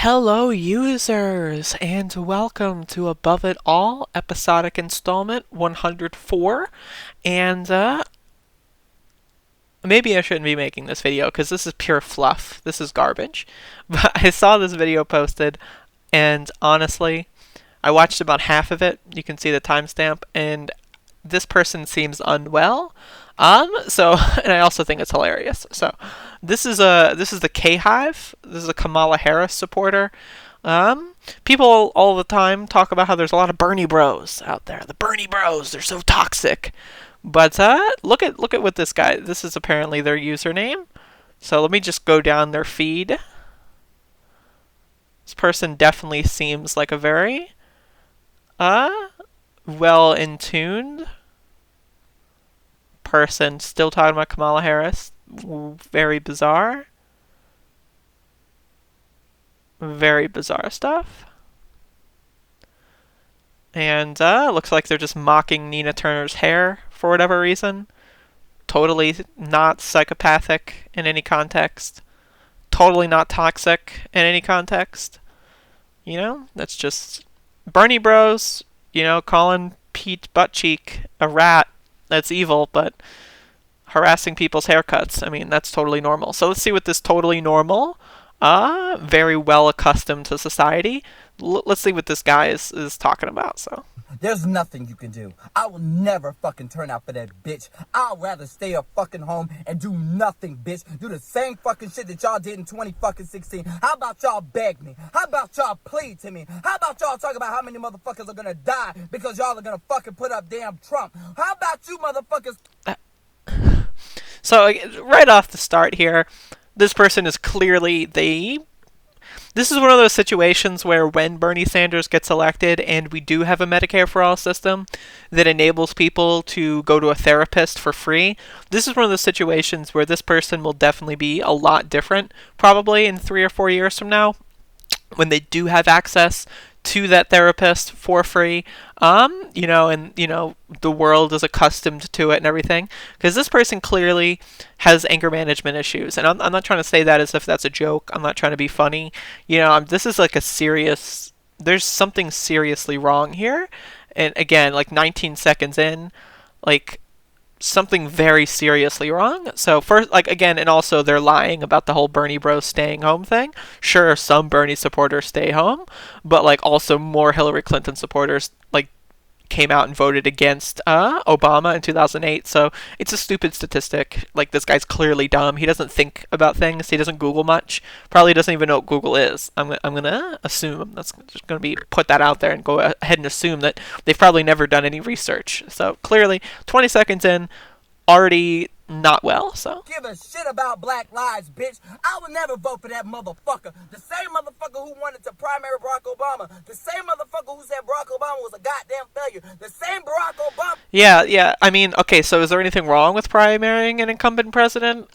Hello, users, and welcome to Above It All, episodic installment 104. And, maybe I shouldn't be making this video because this is pure fluff. This is garbage. But I saw this video posted, and honestly, I watched about half of it. You can see the timestamp, and this person seems unwell. And I also think it's hilarious. So, this is the K Hive. This is a Kamala Harris supporter. People all the time talk about how there's a lot of Bernie Bros out there. The Bernie Bros, they're so toxic. But look at what this guy. This is apparently their username. So let me just go down their feed. This person definitely seems like a very well in tuned person. Still talking about Kamala Harris. Very bizarre. Very bizarre stuff. And looks like they're just mocking Nina Turner's hair for whatever reason. Totally not psychopathic in any context. Totally not toxic in any context. You know, that's just Bernie Bros, calling Pete Buttcheek a rat. That's evil, but harassing people's haircuts, I mean, that's totally normal. So let's see what this totally normal, very well accustomed to society, let's see what this guy is talking about. So there's nothing you can do. I will never fucking turn out for that bitch. I'd rather stay at fucking home and do nothing, bitch. Do the same fucking shit that y'all did in 2016. How about y'all beg me? How about y'all plead to me? How about y'all talk about how many motherfuckers are gonna die because y'all are gonna fucking put up damn Trump? How about you motherfuckers? So right off the start here, this person is clearly this is one of those situations where when Bernie Sanders gets elected and we do have a Medicare for All system that enables people to go to a therapist for free, this is one of those situations where this person will definitely be a lot different, probably in 3 or 4 years from now, when they do have access to that therapist for free, the world is accustomed to it and everything. Because this person clearly has anger management issues, and I'm not trying to say that as if that's a joke. I'm not trying to be funny. This is like there's something seriously wrong here. And again, like 19 seconds in, like something very seriously wrong. So first, again, and also they're lying about the whole Bernie Bros staying home thing. Sure, some Bernie supporters stay home, but also more Hillary Clinton supporters came out and voted against Obama in 2008. So it's a stupid statistic. This guy's clearly dumb. He doesn't think about things. He doesn't Google much. Probably doesn't even know what Google is. I'm gonna assume that's just gonna be put that out there and go ahead and assume that they've probably never done any research. So clearly, 20 seconds in, already not well. So give a shit about black lives, bitch. I would never vote for that motherfucker. The same motherfucker who wanted to primary Barack Obama. The same motherfucker who said Barack Obama was a goddamn failure. The same Barack Obama. Yeah. I mean, okay, so is there anything wrong with primarying an incumbent president?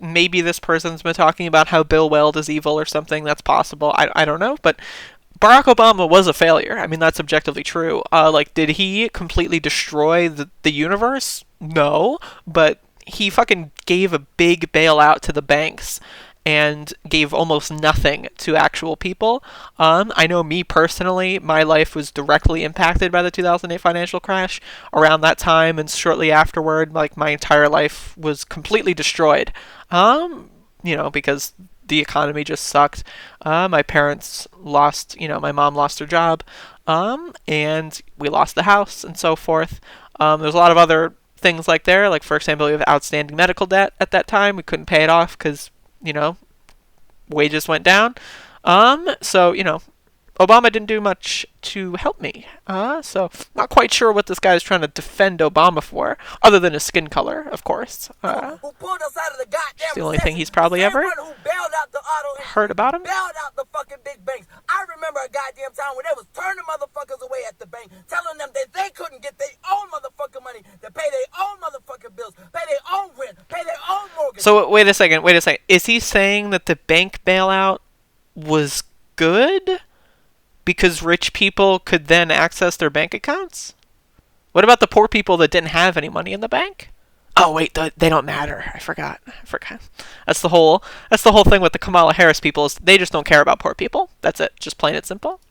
Maybe this person's been talking about how Bill Weld is evil or something. That's possible. I don't know, but Barack Obama was a failure. I mean, that's objectively true. Did he completely destroy the universe? No, but he fucking gave a big bailout to the banks and gave almost nothing to actual people. I know me personally, my life was directly impacted by the 2008 financial crash. Around that time and shortly afterward, my entire life was completely destroyed. Because the economy just sucked. My parents lost, my mom lost her job, and we lost the house and so forth. There's a lot of other things for example, we have outstanding medical debt at that time. We couldn't pay it off because, wages went down. Obama didn't do much to help me. So not quite sure what this guy is trying to defend Obama for, other than his skin color, of course. Who pulled us out of the goddamn It's the only thing he's probably ever heard about him. Bailed out the fucking big banks. I remember a goddamn time when they was turning motherfuckers away at the bank, telling them that they couldn't get their own motherfucking money to pay their own motherfucking bills, pay their own rent, pay their own mortgage. So wait a second. Is he saying that the bank bailout was good because rich people could then access their bank accounts? What about the poor people that didn't have any money in the bank? Oh wait, they don't matter. I forgot. I forgot. That's the whole. That's the whole thing with the Kamala Harris people is they just don't care about poor people. That's it. Just plain and simple.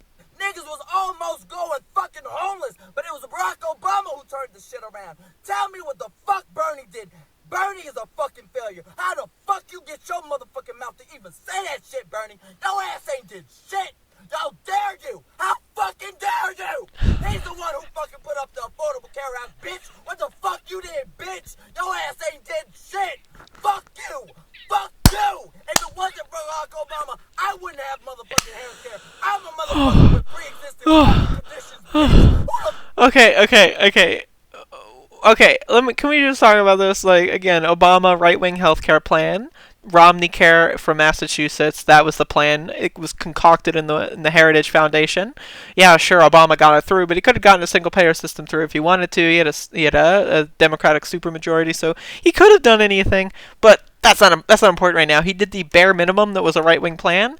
Niggas was almost going fucking homeless, but it was Barack Obama who turned the shit around. Tell me what the fuck Bernie did. Bernie is a fucking failure. How the fuck you get your motherfucking mouth to even say that shit, Bernie? Your ass ain't did shit. How dare you? How fucking dare you? He's the one who fucking put up the Affordable Care Act, bitch. What the fuck you did, bitch? Your ass ain't did shit. Fuck you. Fuck you. If it wasn't for Barack Obama, I wouldn't have motherfucking health care. I'm a motherfucker with pre-existing conditions, bitch. Okay. Okay, can we just talk about this? Like, again, Obama right-wing healthcare plan, Romney Care from Massachusetts. That was the plan. It was concocted in the Heritage Foundation. Yeah, sure, Obama got it through, but he could have gotten a single-payer system through if he wanted to. He had a Democratic supermajority, so he could have done anything. But that's not important right now. He did the bare minimum that was a right-wing plan,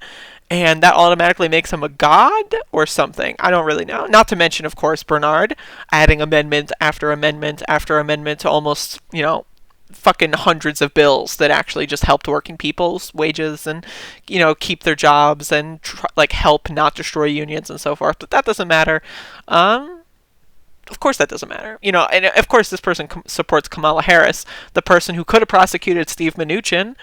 and that automatically makes him a god or something. I don't really know. Not to mention, of course, Bernard adding amendment after amendment after amendment to almost, fucking hundreds of bills that actually just helped working people's wages and, keep their jobs and, help not destroy unions and so forth. But that doesn't matter. Of course that doesn't matter. And of course this person supports Kamala Harris, the person who could have prosecuted Steve Mnuchin,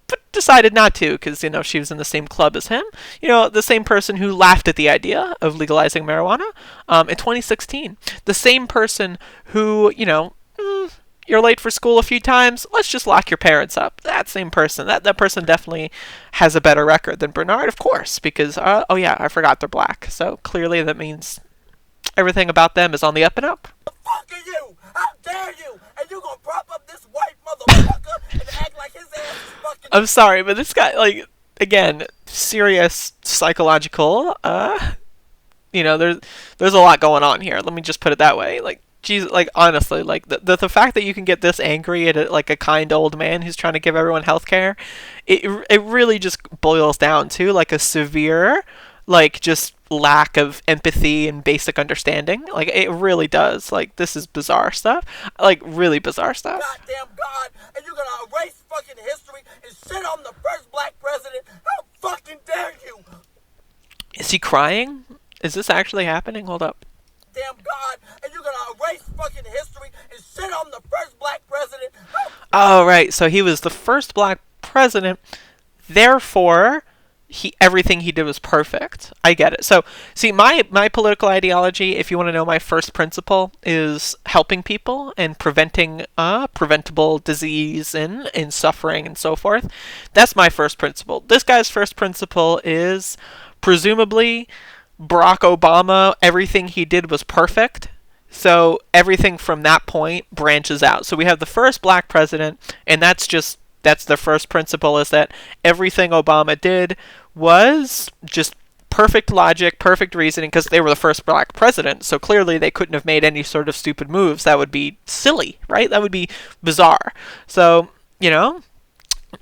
but decided not to because, she was in the same club as him. The same person who laughed at the idea of legalizing marijuana in 2016. The same person who, you're late for school a few times, let's just lock your parents up. That same person. That person definitely has a better record than Bernard, of course, because, oh yeah, I forgot they're black. So clearly that means everything about them is on the up and up. Fuck are you? How dare you? And you gonna prop up this white motherfucker and act like his ass is fucking... I'm sorry, but this guy, again, serious psychological, there's a lot going on here. Let me just put it that way. Geez, honestly, the fact that you can get this angry at a kind old man who's trying to give everyone health care, it really just boils down to a severe, just lack of empathy and basic understanding. It really does. This is bizarre stuff. Really bizarre stuff. Goddamn God, and you're gonna erase fucking history and shit on the first black president? How fucking dare you? Is he crying? Is this actually happening? Hold up. Damn God, and you're gonna erase fucking history and shit on the first black president? Oh, right. So he was the first black president. Therefore, everything he did was perfect. I get it. So, see, my political ideology, if you want to know my first principle, is helping people and preventing preventable disease and suffering and so forth. That's my first principle. This guy's first principle is presumably Barack Obama, everything he did was perfect. So everything from that point branches out. So we have the first black president, and that's the first principle, is that everything Obama did was just perfect logic, perfect reasoning, because they were the first black president, so clearly they couldn't have made any sort of stupid moves. That would be silly, right? That would be bizarre. So,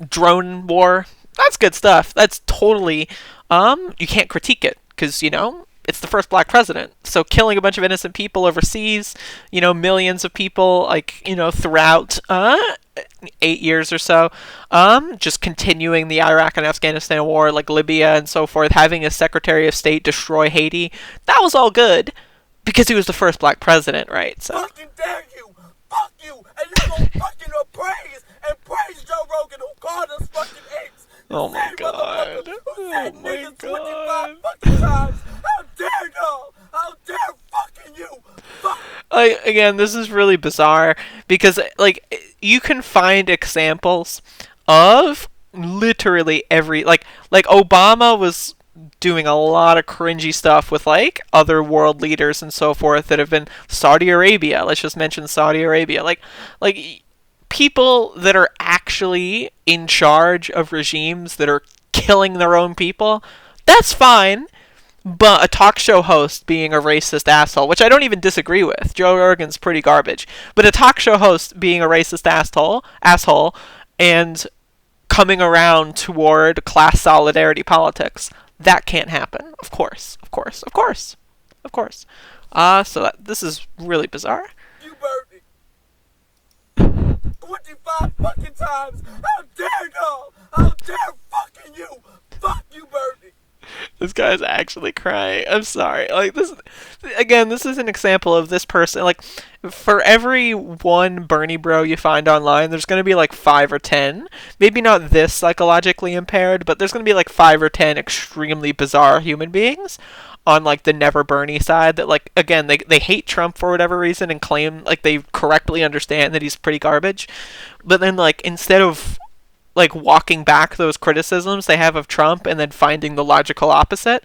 drone war, that's good stuff. That's totally, you can't critique it, because, it's the first black president. So killing a bunch of innocent people overseas, millions of people, throughout 8 years or so, just continuing the Iraq and Afghanistan war, Libya and so forth, having a Secretary of State destroy Haiti, that was all good because he was the first black president, right? So. Fucking dare you! Fuck you! And you gonna fucking praise Joe Rogan who called us fucking apes. Oh my God. Who said niggas 25 fucking times. How dare y'all? How dare fucking you? Fuck. Again, this is really bizarre because, you can find examples of literally every, Obama was doing a lot of cringy stuff with, other world leaders and so forth that have been Saudi Arabia. Let's just mention Saudi Arabia. People that are actually in charge of regimes that are killing their own people, that's fine. But a talk show host being a racist asshole, which I don't even disagree with. Joe Rogan's pretty garbage. But a talk show host being a racist asshole and coming around toward class solidarity politics, that can't happen. Of course. So this is really bizarre. You bird me. 25 fucking times. How dare y'all? How dare fucking you? Fuck you, Bernie. This guy's actually crying. I'm sorry. Like this again, this is an example of this person like for every one Bernie bro you find online, there's going to be like 5 or 10. Maybe not this psychologically impaired, but there's going to be like 5 or 10 extremely bizarre human beings on like the never Bernie side that like again they hate Trump for whatever reason and claim like they correctly understand that he's pretty garbage. But then like instead of like walking back those criticisms they have of Trump and then finding the logical opposite,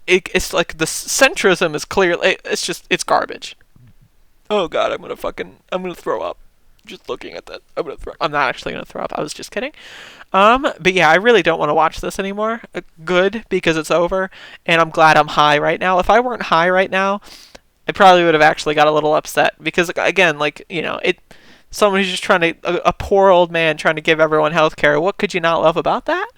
it's like the centrism is clearly it's garbage. Oh god, I'm gonna throw up. Just looking at that, I'm not actually gonna throw up. I was just kidding. But yeah, I really don't want to watch this anymore. Good because it's over, and I'm glad I'm high right now. If I weren't high right now, I probably would have actually got a little upset because again, like someone who's just trying to a poor old man trying to give everyone health care. What could you not love about that?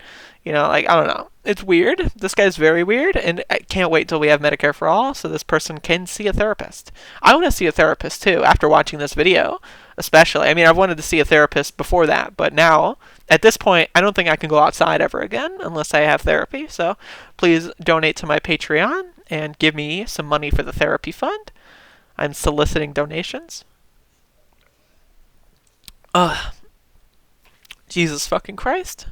Like I don't know. It's weird. This guy's very weird, and I can't wait till we have Medicare for all so this person can see a therapist. I want to see a therapist too after watching this video, especially. I mean, I've wanted to see a therapist before that, but now at this point, I don't think I can go outside ever again unless I have therapy. So please donate to my Patreon and give me some money for the therapy fund. I'm soliciting donations. Ugh. Jesus fucking Christ.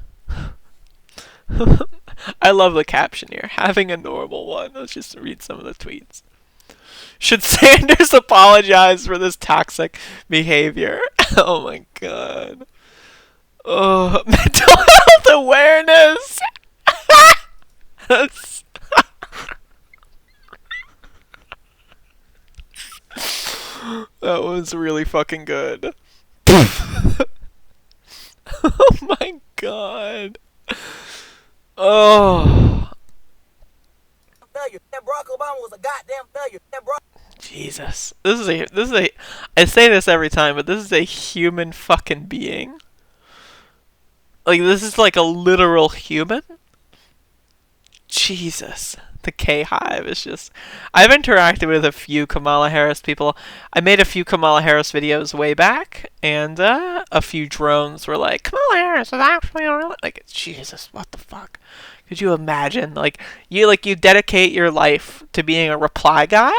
I love the caption here. Having a normal one. Let's just read some of the tweets. Should Sanders apologize for this toxic behavior? Oh my god. Oh, mental health awareness. That was really fucking good. Oh my god. Oh. Failure. And Barack Obama was a goddamn failure. Jesus. This is a I say this every time, but this is a human fucking being. Like this is like a literal human. Jesus. The K-Hive is just... I've interacted with a few Kamala Harris people. I made a few Kamala Harris videos way back, and a few drones were like, Kamala Harris is actually a real... Like, Jesus, what the fuck? Could you imagine? Like you dedicate your life to being a reply guy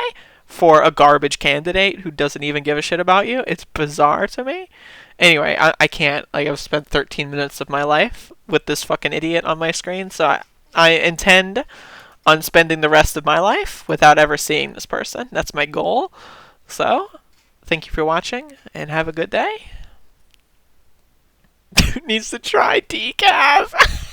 for a garbage candidate who doesn't even give a shit about you? It's bizarre to me. Anyway, I can't. Like, I've spent 13 minutes of my life with this fucking idiot on my screen, so I intend on spending the rest of my life without ever seeing this person. That's my goal. So, thank you for watching, and have a good day. Who needs to try decaf?